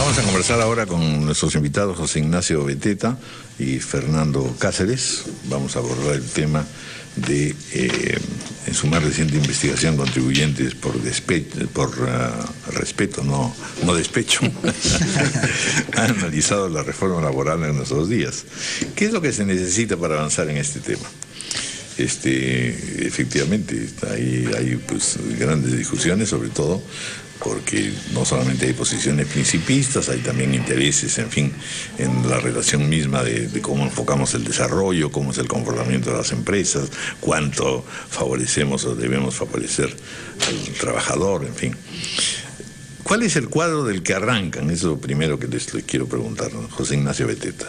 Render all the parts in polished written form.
Vamos a conversar ahora con nuestros invitados José Ignacio Beteta y Fernando Cáceres. Vamos a abordar el tema de, en su más reciente investigación, contribuyentes por respeto, no despecho, han analizado la reforma laboral en nuestros días. ¿Qué es lo que se necesita para avanzar en este tema? Efectivamente, hay pues grandes discusiones, sobre todo porque no solamente hay posiciones principistas, hay también intereses, en fin, en la relación misma de cómo enfocamos el desarrollo, cómo es el comportamiento de las empresas, cuánto favorecemos o debemos favorecer al trabajador, en fin. ¿Cuál es el cuadro del que arrancan? Eso es lo primero que les quiero preguntar, José Ignacio Beteta.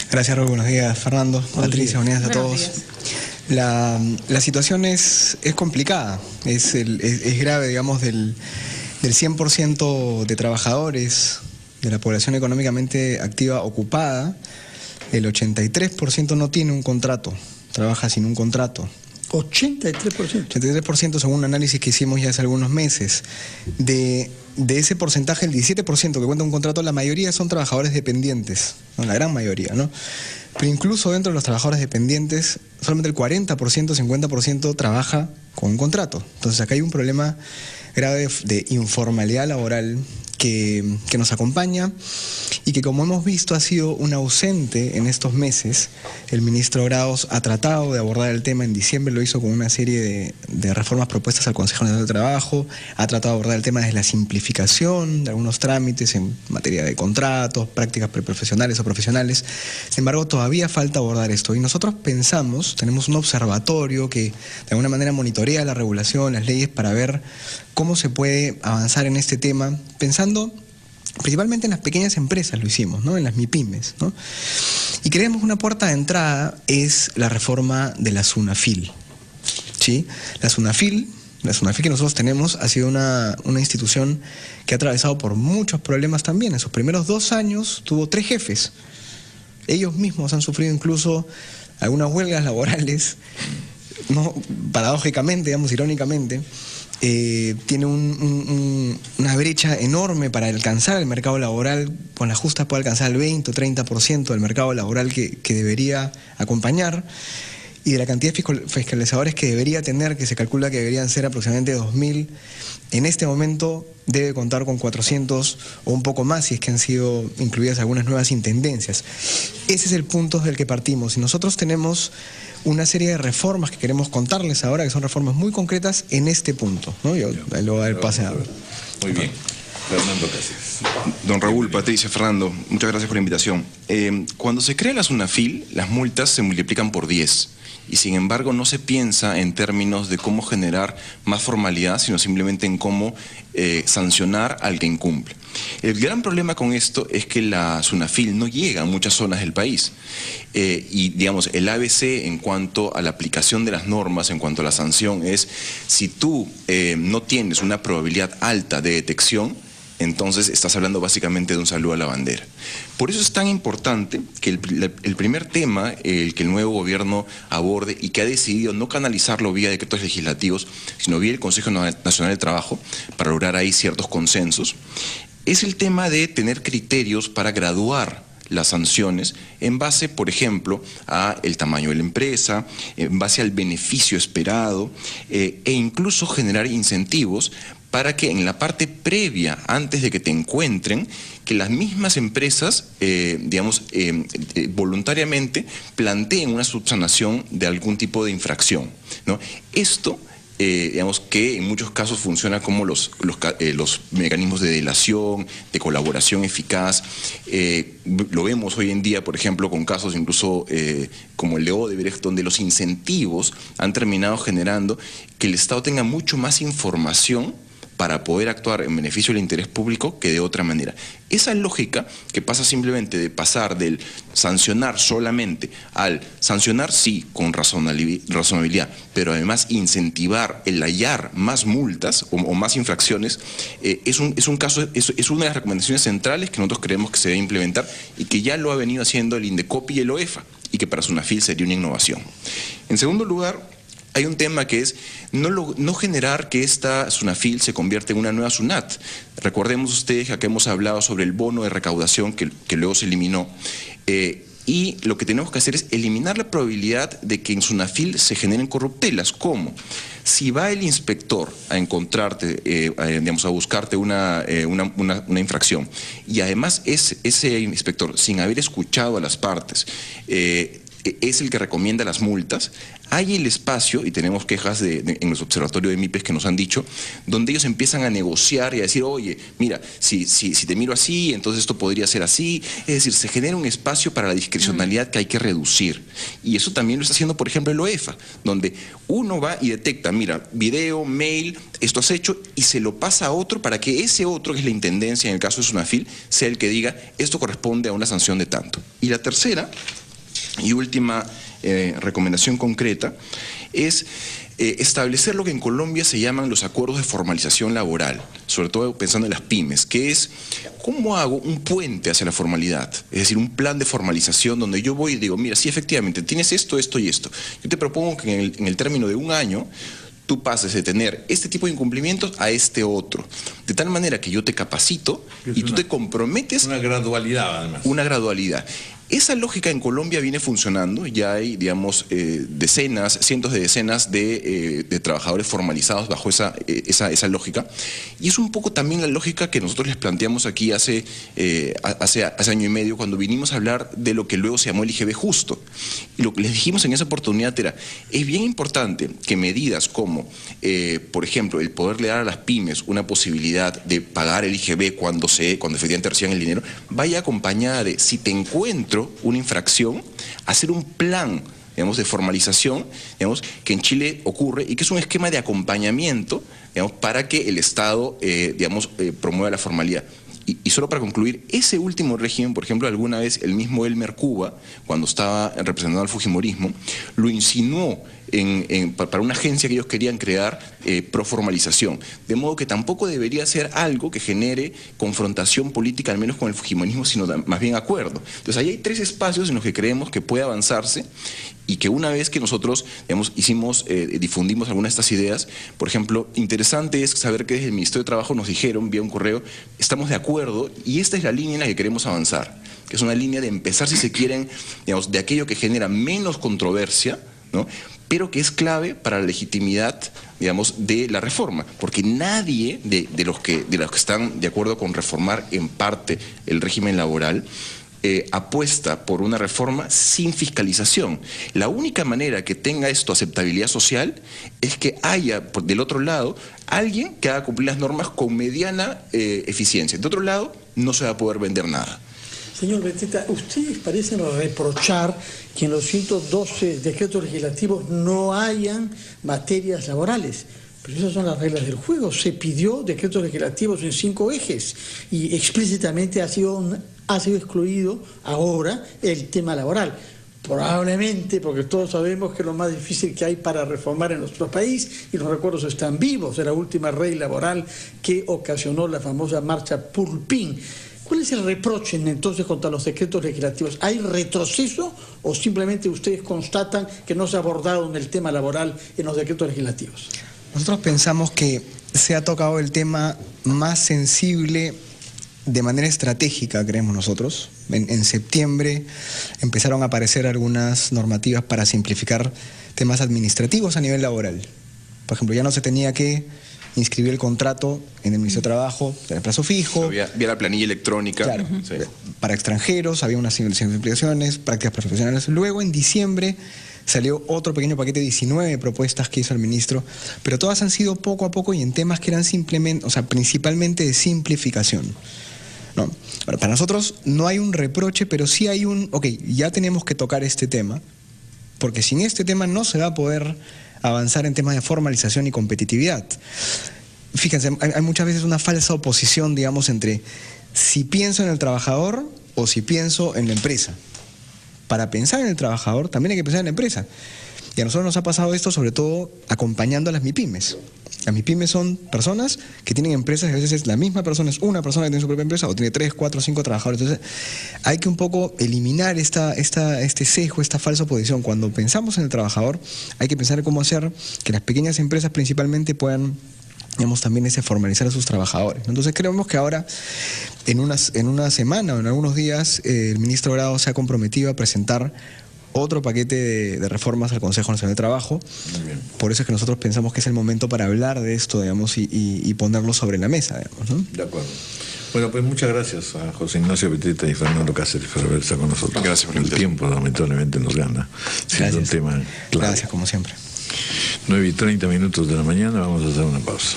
Gracias, Raúl. Buenos días, Fernando, Patricia, buenos días a todos. La situación es complicada, es grave, digamos, del 100% de trabajadores de la población económicamente activa ocupada, el 83% no tiene un contrato, trabaja sin un contrato. 83%. 83% según un análisis que hicimos ya hace algunos meses. De ese porcentaje, el 17% que cuenta un contrato, la mayoría son trabajadores dependientes, ¿no? La gran mayoría, ¿no? Pero incluso dentro de los trabajadores dependientes, solamente el 40%, 50% trabaja con un contrato. Entonces acá hay un problema grave de informalidad laboral que nos acompaña y que, como hemos visto, ha sido un ausente en estos meses. El ministro Grados ha tratado de abordar el tema, en diciembre lo hizo con una serie de reformas propuestas al Consejo Nacional del Trabajo, ha tratado de abordar el tema desde la simplificación de algunos trámites en materia de contratos, prácticas preprofesionales o profesionales. Sin embargo, todavía falta abordar esto y nosotros pensamos, tenemos un observatorio que de alguna manera monitorea la regulación, las leyes, para ver cómo se puede avanzar en este tema, pensando principalmente en las pequeñas empresas, lo hicimos, ¿no? En las MIPYMES, ¿no? Y creemos que una puerta de entrada es la reforma de la SUNAFIL, ¿sí? La SUNAFIL que nosotros tenemos ha sido una institución que ha atravesado por muchos problemas también. En sus primeros 2 años tuvo 3 jefes. Ellos mismos han sufrido incluso algunas huelgas laborales, ¿no? Paradójicamente, digamos, irónicamente. Tiene una brecha enorme para alcanzar el mercado laboral. Con la justa puede alcanzar el 20 o 30% del mercado laboral que debería acompañar, y de la cantidad de fiscalizadores que debería tener, que se calcula que deberían ser aproximadamente 2.000, en este momento debe contar con 400 o un poco más, si es que han sido incluidas algunas nuevas intendencias. Ese es el punto del que partimos, y nosotros tenemos una serie de reformas que queremos contarles ahora, que son reformas muy concretas en este punto, ¿no? Yo lo voy a dar pase a... Muy bien. Fernando Cáceres. Don Raúl, Patricia, Fernando, muchas gracias por la invitación. Cuando se crea la SUNAFIL, las multas se multiplican por 10. Y sin embargo no se piensa en términos de cómo generar más formalidad, sino simplemente en cómo sancionar al que incumple. El gran problema con esto es que la SUNAFIL no llega a muchas zonas del país y, digamos, el ABC en cuanto a la aplicación de las normas, en cuanto a la sanción, es si tú no tienes una probabilidad alta de detección, entonces estás hablando básicamente de un saludo a la bandera. Por eso es tan importante que el primer tema, el que el nuevo gobierno aborde y que ha decidido no canalizarlo vía decretos legislativos, sino vía el Consejo Nacional del Trabajo, para lograr ahí ciertos consensos, es el tema de tener criterios para graduar las sanciones en base, por ejemplo, a el tamaño de la empresa, en base al beneficio esperado e incluso generar incentivos para que en la parte previa, antes de que te encuentren, que las mismas empresas, voluntariamente planteen una subsanación de algún tipo de infracción, ¿no? Esto, digamos que en muchos casos funciona como los mecanismos de delación, de colaboración eficaz. Lo vemos hoy en día, por ejemplo, con casos incluso como el de Odebrecht, donde los incentivos han terminado generando que el Estado tenga mucho más información para poder actuar en beneficio del interés público que de otra manera. Esa lógica que pasa simplemente de pasar del sancionar solamente al sancionar sí con razonabilidad, pero además incentivar el hallar más multas o más infracciones, es una de las recomendaciones centrales que nosotros creemos que se debe implementar y que ya lo ha venido haciendo el INDECOPI y el OEFA, y que para SUNAFIL sería una innovación. En segundo lugar, hay un tema que es no generar que esta SUNAFIL se convierta en una nueva SUNAT. Recordemos ustedes que acá hemos hablado sobre el bono de recaudación que luego se eliminó. Y lo que tenemos que hacer es eliminar la probabilidad de que en SUNAFIL se generen corruptelas. ¿Cómo? Si va el inspector a encontrarte, digamos, a buscarte una infracción, y además ese inspector, sin haber escuchado a las partes, es el que recomienda las multas, hay el espacio, y tenemos quejas en los observatorios de MIPES que nos han dicho, donde ellos empiezan a negociar y a decir, oye, mira, si te miro así, entonces esto podría ser así. Es decir, se genera un espacio para la discrecionalidad que hay que reducir. Y eso también lo está haciendo, por ejemplo, el OEFA, donde uno va y detecta, mira, video, mail, esto has hecho, y se lo pasa a otro para que ese otro, que es la intendencia en el caso de SUNAFIL, sea el que diga, esto corresponde a una sanción de tanto. Y la tercera y última recomendación concreta es establecer lo que en Colombia se llaman los acuerdos de formalización laboral, sobre todo pensando en las pymes, que es cómo hago un puente hacia la formalidad, es decir, un plan de formalización donde yo voy y digo, mira, sí, efectivamente, tienes esto, esto y esto. Yo te propongo que en el término de un año tú pases de tener este tipo de incumplimientos a este otro, de tal manera que yo te capacito y tú te comprometes. Una gradualidad, además. Una gradualidad. Esa lógica en Colombia viene funcionando, ya hay, digamos, cientos de decenas de trabajadores formalizados bajo esa lógica, y es un poco también la lógica que nosotros les planteamos aquí hace año y medio, cuando vinimos a hablar de lo que luego se llamó el IGB justo. Y lo que les dijimos en esa oportunidad era, es bien importante que medidas como, por ejemplo, el poderle dar a las pymes una posibilidad de pagar el IGB cuando efectivamente reciban el dinero, vaya acompañada de, si te encuentro una infracción, hacer un plan, digamos, de formalización, digamos, que en Chile ocurre y que es un esquema de acompañamiento, digamos, para que el Estado, promueva la formalidad. Y solo para concluir, ese último régimen, por ejemplo, alguna vez el mismo Elmer Cuba, cuando estaba representando al fujimorismo, lo insinuó para una agencia que ellos querían crear pro formalización. De modo que tampoco debería ser algo que genere confrontación política, al menos con el fujimorismo, sino más bien acuerdo. Entonces ahí hay tres espacios en los que creemos que puede avanzarse, y que una vez que nosotros, digamos, difundimos algunas de estas ideas, por ejemplo, interesante es saber que desde el Ministerio de Trabajo nos dijeron vía un correo, estamos de acuerdo y esta es la línea en la que queremos avanzar, que es una línea de empezar, si se quieren, digamos, de aquello que genera menos controversia, ¿no?, pero que es clave para la legitimidad, digamos, de la reforma, porque nadie de los que están de acuerdo con reformar en parte el régimen laboral apuesta por una reforma sin fiscalización. La única manera que tenga esto aceptabilidad social es que haya, del otro lado, alguien que haga cumplir las normas con mediana eficiencia. De otro lado, no se va a poder vender nada. Señor Beteta, ustedes parecen reprochar que en los 112 decretos legislativos no hayan materias laborales. Pero esas son las reglas del juego. Se pidió decretos legislativos en 5 ejes y explícitamente ha sido excluido ahora el tema laboral. Probablemente porque todos sabemos que es lo más difícil que hay para reformar en nuestro país y los recuerdos están vivos de la última ley laboral que ocasionó la famosa marcha Pulpín. ¿Cuál es el reproche entonces contra los decretos legislativos? ¿Hay retroceso o simplemente ustedes constatan que no se ha abordado en el tema laboral en los decretos legislativos? Nosotros pensamos que se ha tocado el tema más sensible de manera estratégica, creemos nosotros. En septiembre empezaron a aparecer algunas normativas para simplificar temas administrativos a nivel laboral. Por ejemplo, ya no se tenía que inscribir el contrato en el Ministerio de Trabajo de plazo fijo. Vía la planilla electrónica. Claro, sí. Para extranjeros había unas simplificaciones, prácticas profesionales. Luego, en diciembre, salió otro pequeño paquete de 19 propuestas que hizo el ministro, pero todas han sido poco a poco y en temas que eran simplemente, o sea, principalmente de simplificación. No. Bueno, para nosotros no hay un reproche, pero sí hay ya tenemos que tocar este tema, porque sin este tema no se va a poder avanzar en temas de formalización y competitividad. Fíjense, hay muchas veces una falsa oposición, digamos, entre si pienso en el trabajador o si pienso en la empresa. Para pensar en el trabajador también hay que pensar en la empresa. Y a nosotros nos ha pasado esto sobre todo acompañando a las MIPYMES. Las MIPYMES son personas que tienen empresas, y a veces es la misma persona, es una persona que tiene su propia empresa o tiene 3, 4, 5 trabajadores. Entonces hay que un poco eliminar este sesgo, esta falsa oposición. Cuando pensamos en el trabajador, hay que pensar en cómo hacer que las pequeñas empresas principalmente puedan, digamos, también formalizar a sus trabajadores. Entonces creemos que ahora, en una semana o en algunos días, el ministro Grado se ha comprometido a presentar otro paquete de reformas al Consejo Nacional de Trabajo. Por eso es que nosotros pensamos que es el momento para hablar de esto, digamos, y ponerlo sobre la mesa, digamos, ¿no? De acuerdo. Bueno, pues muchas gracias a José Ignacio Beteta y Fernando Cáceres por haber estado con nosotros. Gracias por el tiempo, lamentablemente nos gana. Siendo un tema clave. Gracias, como siempre. 9:30 de la mañana, vamos a hacer una pausa.